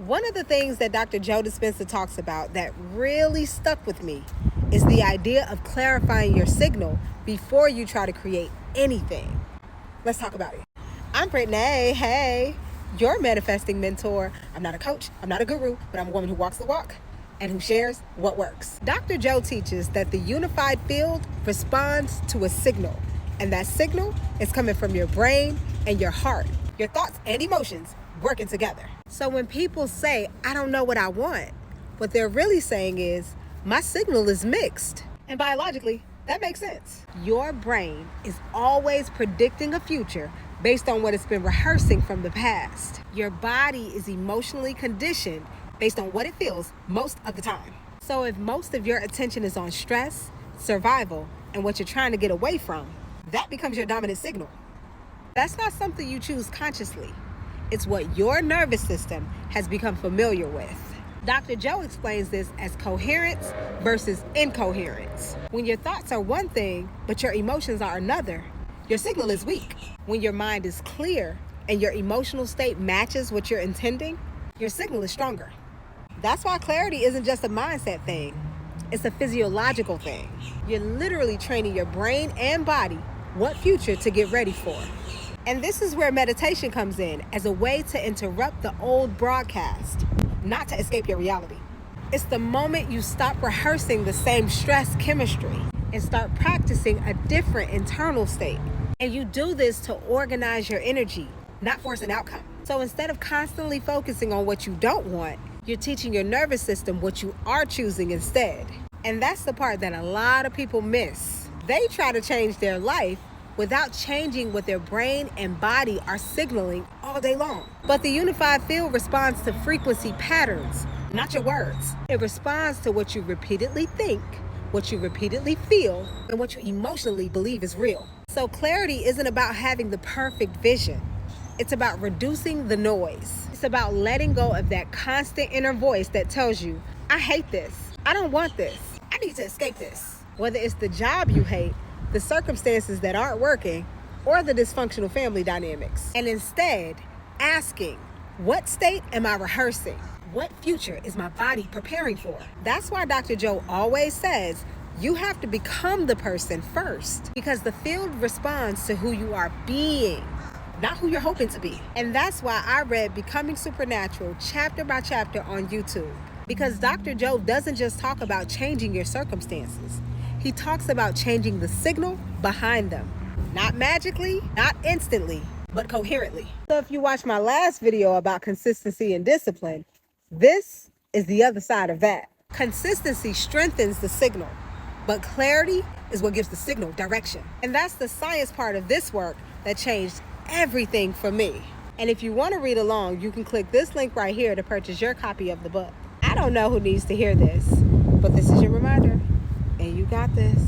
One of the things that Dr. Joe Dispenza talks about that really stuck with me is the idea of clarifying your signal before you try to create anything. Let's talk about it. I'm Brittany. Hey, your manifesting mentor. I'm not a coach, I'm not a guru, but I'm a woman who walks the walk and who shares what works. Dr. Joe teaches that the unified field responds to a signal, and that signal is coming from your brain and your heart, your thoughts and emotions working together. So when people say, I don't know what I want, what they're really saying is, my signal is mixed. And biologically, that makes sense. Your brain is always predicting a future based on what it's been rehearsing from the past. Your body is emotionally conditioned based on what it feels most of the time. So if most of your attention is on stress, survival, and what you're trying to get away from, that becomes your dominant signal. That's not something you choose consciously. It's what your nervous system has become familiar with. Dr. Joe explains this as coherence versus incoherence. When your thoughts are one thing, but your emotions are another, your signal is weak. When your mind is clear and your emotional state matches what you're intending, your signal is stronger. That's why clarity isn't just a mindset thing. It's a physiological thing. You're literally training your brain and body what future to get ready for. And this is where meditation comes in as a way to interrupt the old broadcast, not to escape your reality. It's the moment you stop rehearsing the same stress chemistry and start practicing a different internal state. And you do this to organize your energy, not force an outcome. So instead of constantly focusing on what you don't want, you're teaching your nervous system what you are choosing instead. And that's the part that a lot of people miss. They try to change their life without changing what their brain and body are signaling all day long. But the unified field responds to frequency patterns, not your words. It responds to what you repeatedly think, what you repeatedly feel, and what you emotionally believe is real. So clarity isn't about having the perfect vision. It's about reducing the noise. It's about letting go of that constant inner voice that tells you, I hate this, I don't want this, I need to escape this. Whether it's the job you hate, the circumstances that aren't working, or the dysfunctional family dynamics. And instead, asking, what state am I rehearsing? What future is my body preparing for? That's why Dr. Joe always says, you have to become the person first, because the field responds to who you are being, not who you're hoping to be. And that's why I read Becoming Supernatural chapter by chapter on YouTube, because Dr. Joe doesn't just talk about changing your circumstances. He talks about changing the signal behind them. Not magically, not instantly, but coherently. So if you watch my last video about consistency and discipline, this is the other side of that. Consistency strengthens the signal, but clarity is what gives the signal direction. And that's the science part of this work that changed everything for me. And if you want to read along, you can click this link right here to purchase your copy of the book. I don't know who needs to hear this, but this is your reminder. And you got this.